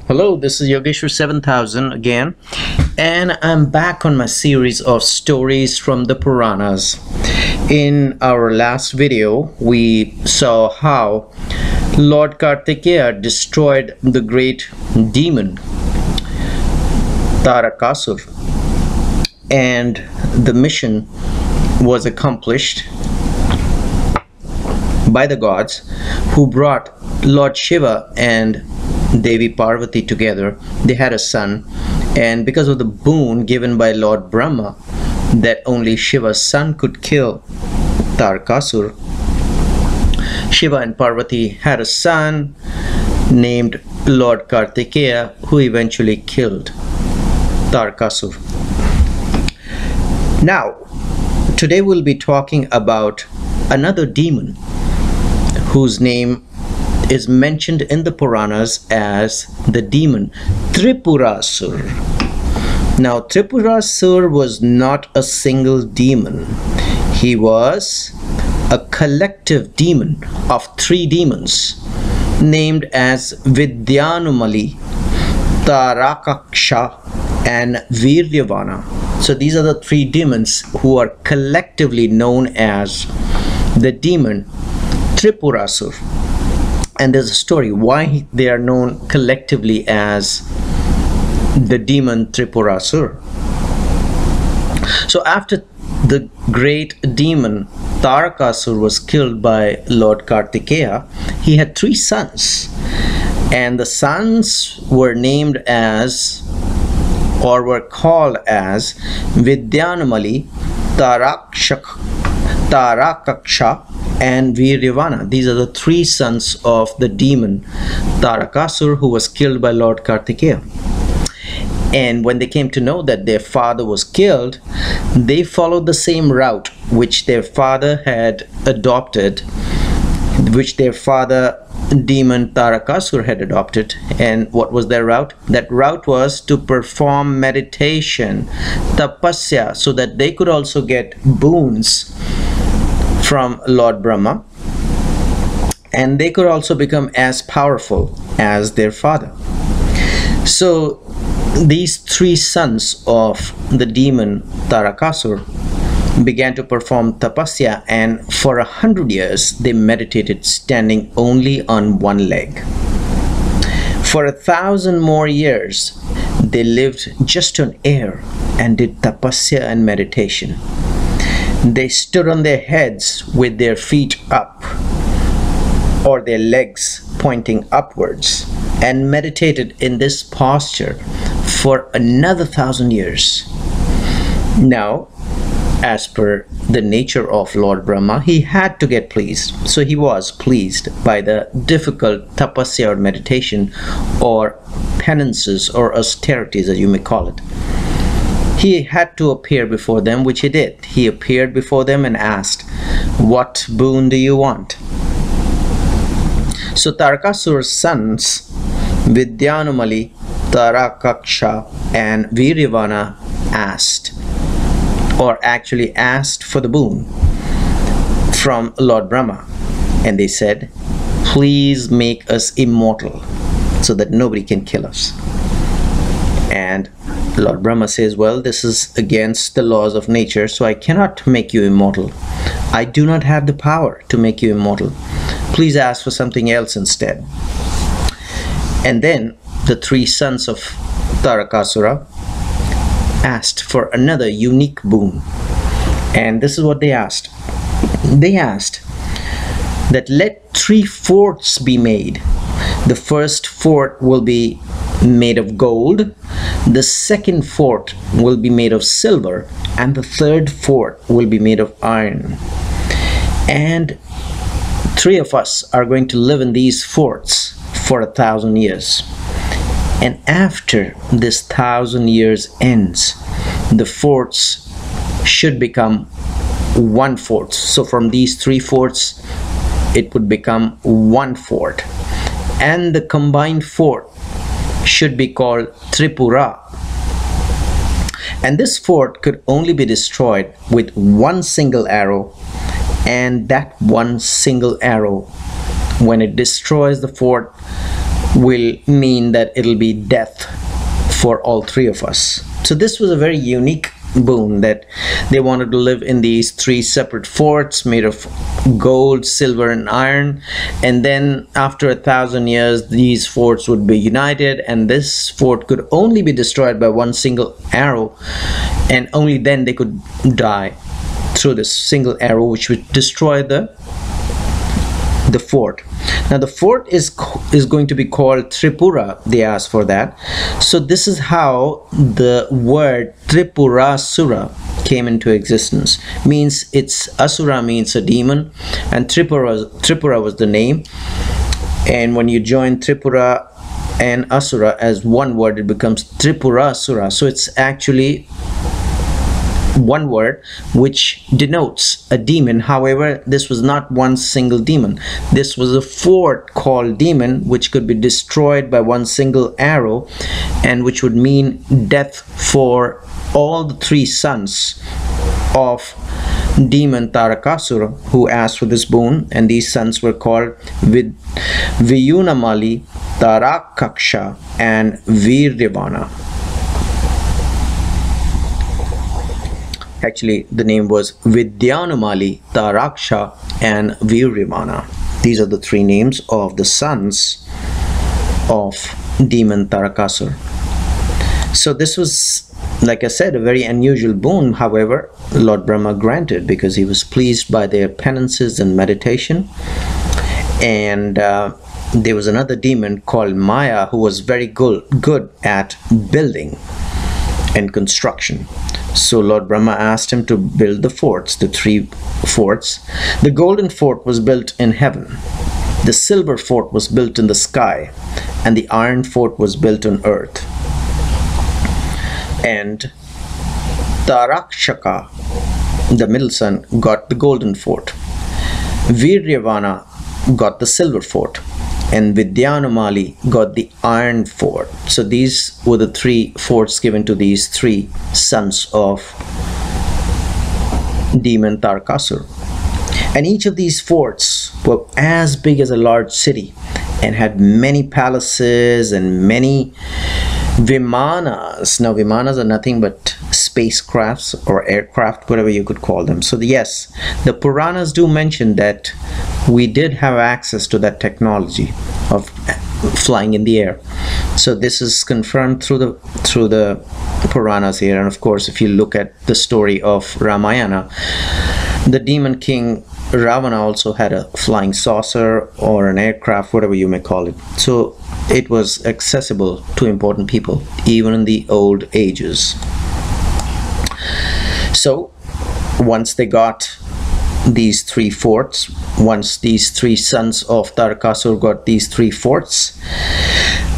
Hello, this is Yogeshwar 7000 again, and I'm back on my series of stories from the Puranas. In our last video, we saw how Lord Kartikeya destroyed the great demon Tarakasur, and the mission was accomplished by the gods, who brought Lord Shiva and Devi Parvati together. They had a son, and because of the boon given by Lord Brahma that only Shiva's son could kill Tarakasur, Shiva and Parvati had a son named Lord Kartikeya, who eventually killed Tarakasur. Now, today we'll be talking about another demon whose name is mentioned in the Puranas as the demon Tripurasur. Now, Tripurasur was not a single demon. He was a collective demon of three demons named as Vidyanumali, Tarakaksha, and Viryavana. So these are the three demons who are collectively known as the demon Tripurasur. And there's a story why they are known collectively as the demon Tripurasur. So after the great demon Tarakasur was killed by Lord Kartikeya, he had three sons, and the sons were named as, or were called as, Vidyanumali, Tarakaksha, and Viryavana. These are the three sons of the demon Tarakasur, who was killed by Lord Kartikeya. And when they came to know that their father was killed, they followed the same route which their father had adopted, which their father demon Tarakasur had adopted. And what was their route? That route was to perform meditation, tapasya, so that they could also get boons from Lord Brahma, and they could also become as powerful as their father. So these three sons of the demon Tarakasur began to perform tapasya, and for 100 years they meditated standing only on one leg. For 1,000 more years they lived just on air and did tapasya and meditation. They stood on their heads with their feet up, or their legs pointing upwards, and meditated in this posture for another 1,000 years. Now, as per the nature of Lord Brahma, he had to get pleased. So he was pleased by the difficult tapasya or meditation, or penances or austerities, as you may call it. He had to appear before them, which he did. He appeared before them and asked, "What boon do you want?" So Tarakasur's sons, Vidyanumali, Tarakaksha, and Viryavana asked, or actually asked for the boon from Lord Brahma. And they said, "Please make us immortal so that nobody can kill us." And Lord Brahma says, "Well, this is against the laws of nature, so I cannot make you immortal. I do not have the power to make you immortal. Please ask for something else instead." And then the three sons of Tarakasura asked for another unique boon. And this is what they asked. They asked that let 3 forts be made. The first fort will be made of gold, the second fort will be made of silver, and the third fort will be made of iron. And 3 of us are going to live in these forts for 1,000 years. And after this 1,000 years ends, the forts should become one fort. So from these 3 forts, it would become one fort. And the combined fort should be called Tripura. And this fort could only be destroyed with one single arrow, and that one single arrow, when it destroys the fort, will mean that it'll be death for all three of us. So this was a very unique boon, that they wanted to live in these three separate forts made of gold, silver, and iron, and then after 1,000 years these forts would be united, and this fort could only be destroyed by one single arrow, and only then they could die through this single arrow, which would destroy the fort. Now the fort is going to be called Tripura. They asked for that. So this is how the word Tripurasura came into existence. Means it's Asura means a demon, and Tripura was the name. And when you join Tripura and Asura as one word, it becomes Tripurasura. So it's actually one word which denotes a demon. However, this was not one single demon. This was a fort called demon, which could be destroyed by one single arrow, and which would mean death for all the three sons of demon Tarakasura, who asked for this boon. And these sons were called Viyunamali, Tarakaksha, and Virdevana. Actually, the name was Vidyanumali, Taraksha, and Virevana. These are the three names of the sons of demon Tarakasur. So this was, like I said, a very unusual boon. However, Lord Brahma granted because he was pleased by their penances and meditation. And there was another demon called Maya who was very good at building and construction. So Lord Brahma asked him to build the forts, the three forts. The golden fort was built in heaven, the silver fort was built in the sky, and the iron fort was built on earth. And Tarakshaka, the middle son, got the golden fort. Viryavana got the silver fort, and Vidyanumali got the iron fort. So these were the three forts given to these three sons of demon Tarakasur. And each of these forts were as big as a large city and had many palaces and many Vimanas. Now Vimanas are nothing but spacecrafts or aircraft, whatever you could call them. So yes, the Puranas do mention that we did have access to that technology of flying in the air. So this is confirmed through the Puranas here. And of course, if you look at the story of Ramayana, the demon king Ravana also had a flying saucer or an aircraft, whatever you may call it. So it was accessible to important people even in the old ages. So once they got these three forts, once these three sons of Tarakasur got these three forts,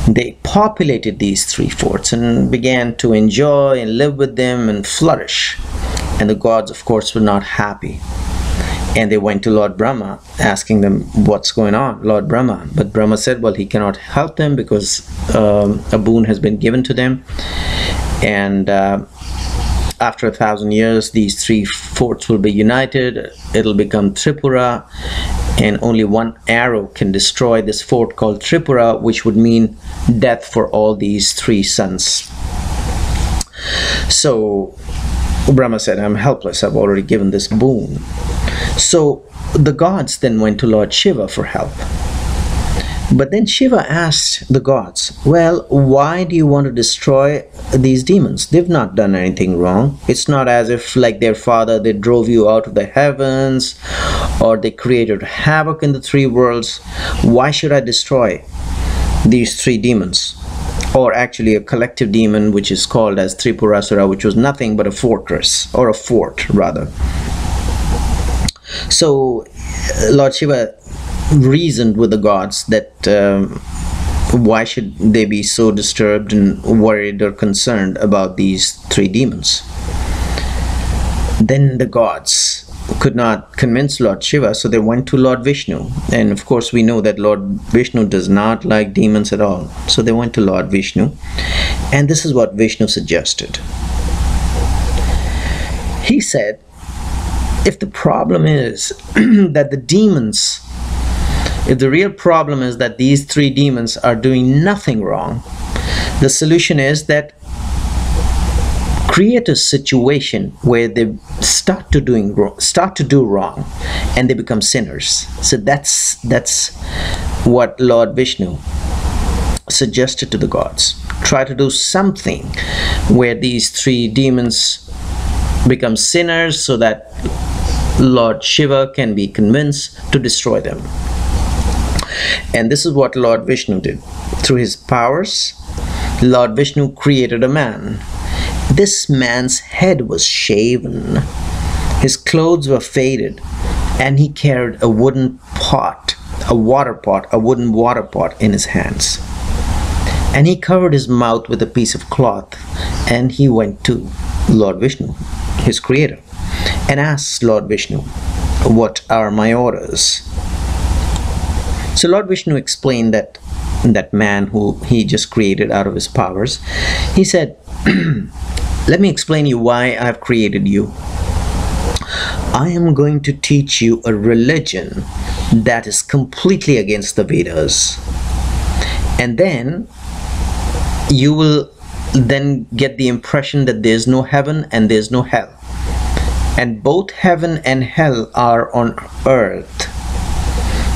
they populated these three forts and began to enjoy and live with them and flourish. And the gods, of course, were not happy. And they went to Lord Brahma asking them what's going on, Lord Brahma. But Brahma said, well, he cannot help them because a boon has been given to them. And after 1,000 years, these three forts will be united. It'll become Tripura. And only one arrow can destroy this fort called Tripura, which would mean death for all these three sons. So Brahma said, I'm helpless. I've already given this boon. So the gods then went to Lord Shiva for help. But then Shiva asked the gods, well, why do you want to destroy these demons? They've not done anything wrong. It's not as if, like their father, they drove you out of the heavens or they created havoc in the three worlds. Why should I destroy these three demons? Or actually a collective demon which is called as Tripurasura, which was nothing but a fortress, or a fort rather. So Lord Shiva reasoned with the gods that why should they be so disturbed and worried or concerned about these three demons. Then the gods could not convince Lord Shiva, so they went to Lord Vishnu. And of course we know that Lord Vishnu does not like demons at all. So they went to Lord Vishnu, and this is what Vishnu suggested. He said, if the problem is that the demons If the real problem is that these three demons are doing nothing wrong, the solution is that create a situation where they start to do wrong, and they become sinners. So that's what Lord Vishnu suggested to the gods. Try to do something where these three demons become sinners, so that Lord Shiva can be convinced to destroy them. And this is what Lord Vishnu did. Through his powers, Lord Vishnu created a man. This man's head was shaven, his clothes were faded, and he carried a wooden pot, a wooden water pot in his hands. And he covered his mouth with a piece of cloth, and he went to Lord Vishnu, his creator, and asked Lord Vishnu, "What are my orders?" So Lord Vishnu explained that man who he just created out of his powers. He said, "Let me explain you why I have created you. I am going to teach you a religion that is completely against the Vedas. And then you will then get the impression that there's no heaven and there's no hell. And both heaven and hell are on earth."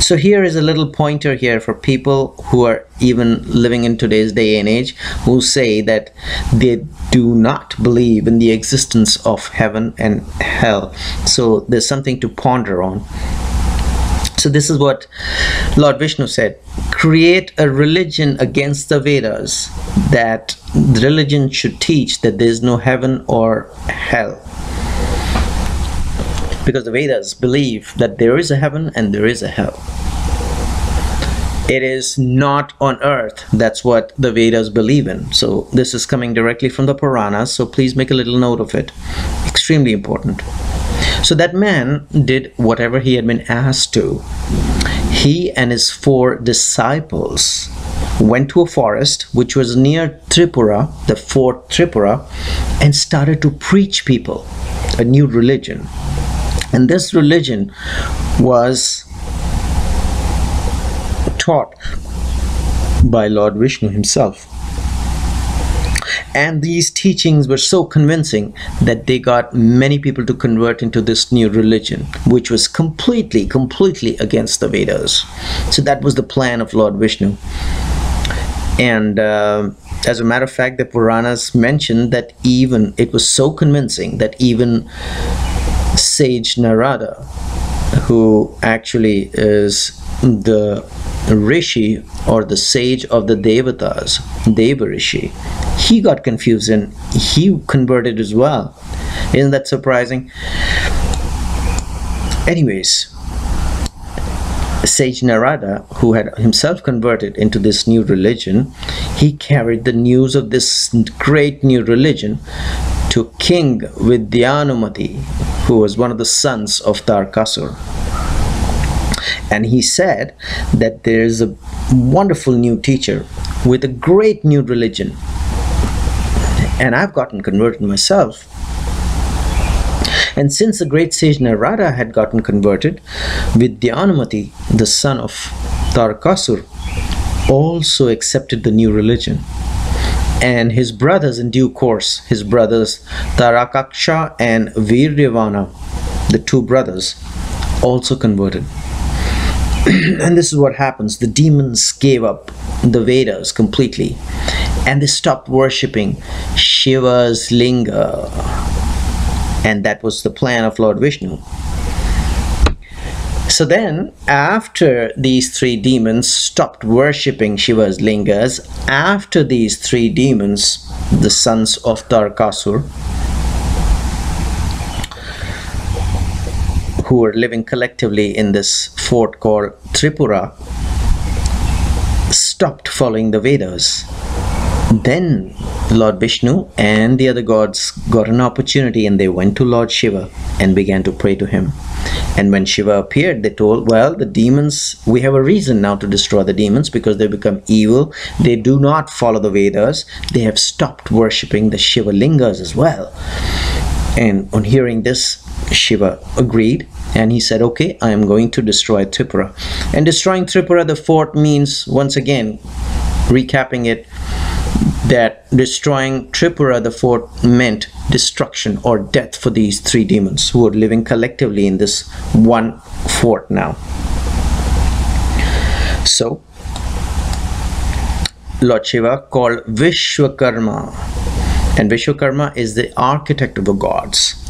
So here is a little pointer here for people who are even living in today's day and age, who say that they do not believe in the existence of heaven and hell. So there's something to ponder on. So this is what Lord Vishnu said: create a religion against the Vedas, that the religion should teach that there is no heaven or hell. Because the Vedas believe that there is a heaven and there is a hell. It is not on earth. That's what the Vedas believe in. So this is coming directly from the Puranas, so please make a little note of it. Extremely important. So that man did whatever he had been asked to. He and his 4 disciples went to a forest which was near Tripura, the fort Tripura, and started to preach people a new religion. And this religion was taught by Lord Vishnu himself. And these teachings were so convincing that they got many people to convert into this new religion, which was completely against the Vedas. So that was the plan of Lord Vishnu. And as a matter of fact, the Puranas mentioned that even it was so convincing that even Sage Narada, who actually is the Rishi or the sage of the Devatas, Deva Rishi, he got confused and he converted as well. Isn't that surprising? Anyways, Sage Narada, who had himself converted into this new religion, he carried the news of this great new religion to King Vidyanumati, who was one of the sons of Tarakasur. And he said that there is a wonderful new teacher with a great new religion, and I've gotten converted myself. And since the great sage Narada had gotten converted, Vidyanumati, the son of Tarakasur, also accepted the new religion. And his brothers, in due course, his brothers Tarakaksha and Viryavana, the 2 brothers, also converted. And this is what happens. The demons gave up the Vedas completely, and they stopped worshipping Shiva's linga. And that was the plan of Lord Vishnu. So then, after these 3 demons stopped worshipping Shiva's lingas, after these 3 demons, the sons of Tarakasur, who were living collectively in this fort called Tripura, stopped following the Vedas, then Lord Vishnu and the other gods got an opportunity, and they went to Lord Shiva and began to pray to him. And when Shiva appeared, they told, well, the demons, we have a reason now to destroy the demons, because they become evil. They do not follow the Vedas. They have stopped worshipping the Shiva lingas as well. And on hearing this, Shiva agreed, and he said, okay, I am going to destroy Tripura. And destroying Tripura, the fourth, means, once again, recapping it, that destroying Tripura, the fourth, meant destruction or death for these three demons who were living collectively in this one fort now. So Lord Shiva called Vishwakarma, and Vishwakarma is the architect of the gods.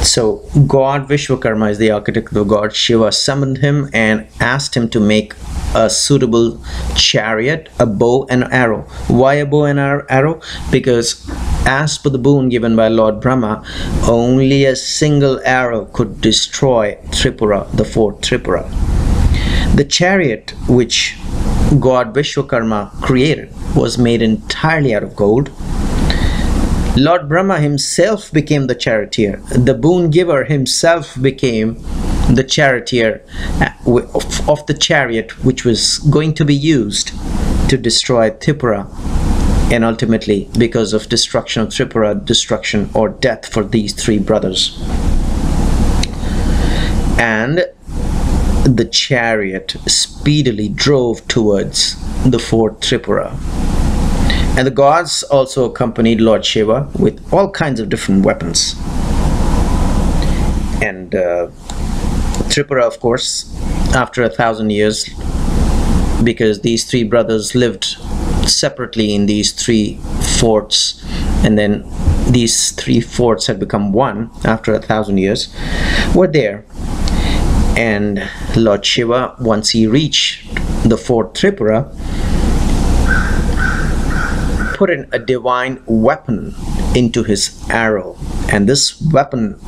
So God Vishwakarma is the architect of the gods. Shiva summoned him and asked him to make a suitable chariot, a bow and arrow. Why a bow and arrow? Because as per the boon given by Lord Brahma, only a single arrow could destroy Tripura, the fourth Tripura. The chariot which God Vishwakarma created was made entirely out of gold. Lord Brahma himself became the charioteer. The boon giver himself became the charioteer of the chariot which was going to be used to destroy Tripura, and ultimately, because of destruction of Tripura, destruction or death for these three brothers. And the chariot speedily drove towards the fourth Tripura. And the gods also accompanied Lord Shiva with all kinds of different weapons. And Tripura, of course, after 1,000 years, because these three brothers lived separately in these three forts, and then these three forts had become one after 1,000 years, were there. And Lord Shiva, once he reached the fourth Tripura, put in a divine weapon into his arrow, and this weapon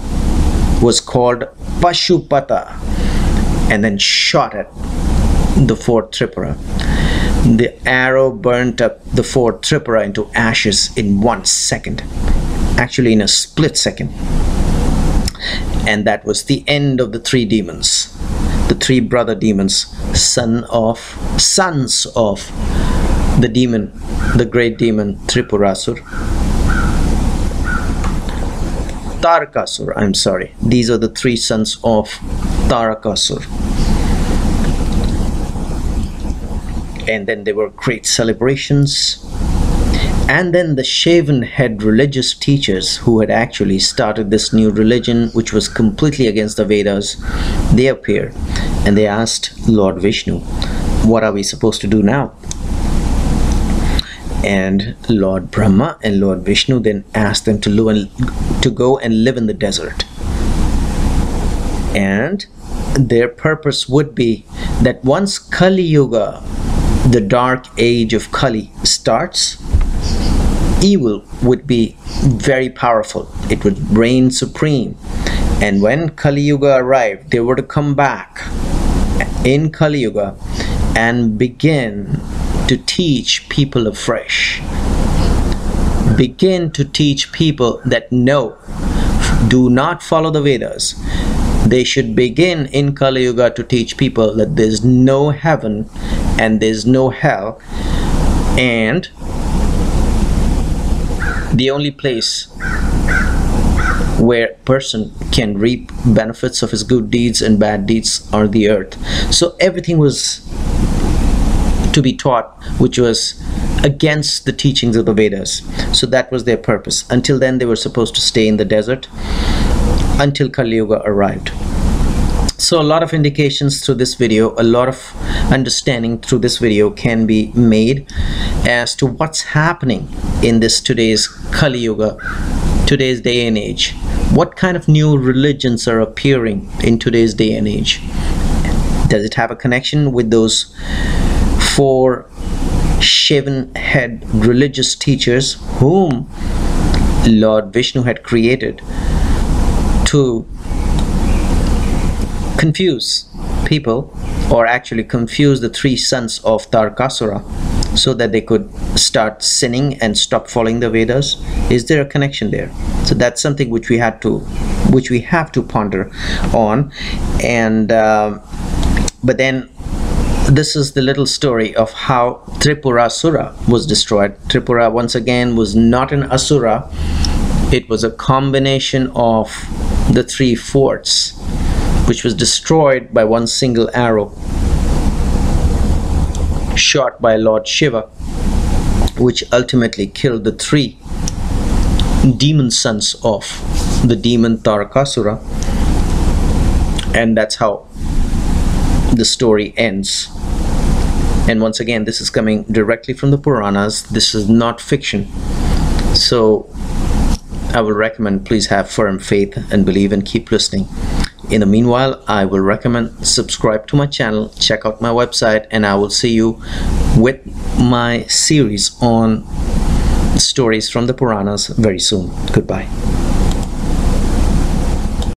was called Pashupata, and then shot at the fourth Tripura. The arrow burnt up the fourth Tripura into ashes in 1 second, actually in a split second. And that was the end of the three demons, the three brother demons, sons of the demon, the great demon Tripurasur. Tarakasur, I'm sorry. These are the three sons of Tarakasur. And then there were great celebrations. And then the shaven head religious teachers who had actually started this new religion, which was completely against the Vedas, they appeared and they asked Lord Vishnu, what are we supposed to do now? And Lord Brahma and Lord Vishnu then asked them to go and live in the desert. And their purpose would be that once Kali Yuga, the dark age of Kali, starts, evil would be very powerful. It would reign supreme. And when Kali Yuga arrived, they were to come back in Kali Yuga and begin to teach people afresh. Begin to teach people that no, do not follow the Vedas. They should begin in Kali Yuga to teach people that there's no heaven and there's no hell, and the only place where a person can reap benefits of his good deeds and bad deeds are the earth. So everything was to be taught which was against the teachings of the Vedas. So that was their purpose. Until then they were supposed to stay in the desert until Kali Yuga arrived. So a lot of indications through this video, a lot of understanding through this video can be made as to what's happening in this today's Kali Yuga, today's day and age. What kind of new religions are appearing in today's day and age? Does it have a connection with those 4 shaven head religious teachers whom Lord Vishnu had created to confuse people, or actually confuse the 3 sons of Tarakasura so that they could start sinning and stop following the Vedas? Is there a connection there? So that's something which we have to ponder on. And but then this is the little story of how Tripurasura was destroyed. Tripura once again was not an asura, It was a combination of the three forts, which was destroyed by one single arrow shot by Lord Shiva, which ultimately killed the three demon sons of the demon Tarakasura. And that's how the story ends. And once again, this is coming directly from the Puranas. This is not fiction. So I will recommend, please have firm faith and believe and keep listening. In the meanwhile, I will recommend subscribe to my channel, check out my website, and I will see you with my series on stories from the Puranas very soon. Goodbye.